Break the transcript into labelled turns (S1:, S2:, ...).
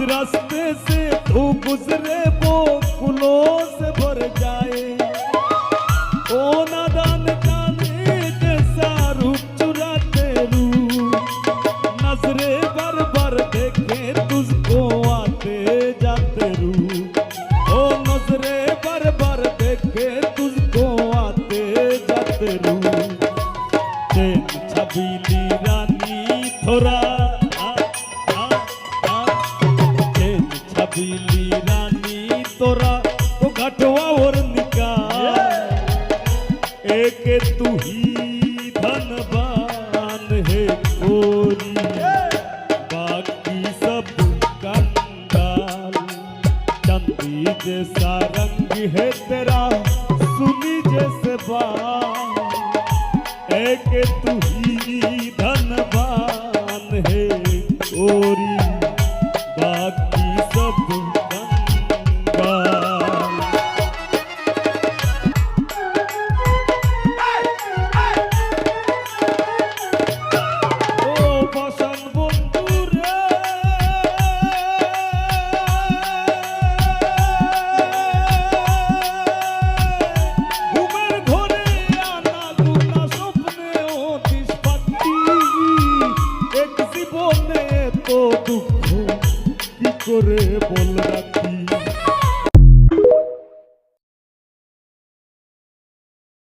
S1: रास्ते से तू गुजरे वो फूलों से भर जाए। ओ नादान जाने जैसा रूप चुराते रूप, नजरे भर भर देखे तुझको आते जाते रूप। ओ नजरे भर भर देखे तुझको आते जाते रूप। चैन छबीली रानी थोड़ा छबीली रानी तोरा तो घटवा और निकाल। एक तू ही धनवान है गोरी, बाकी सब कंगाल। चांदी जैसा रंग है तेरा, सुनी जैसे बाल। एक तू ही धनवान है गोरी, बाकी सब कंगाल। ओ बसन बंधु रे, ঘুমের ঘরে আনা দুনা স্বপ্নে অতিশ পাতি। এক জীবনে তো দুঃখ কি করে বল রাখি।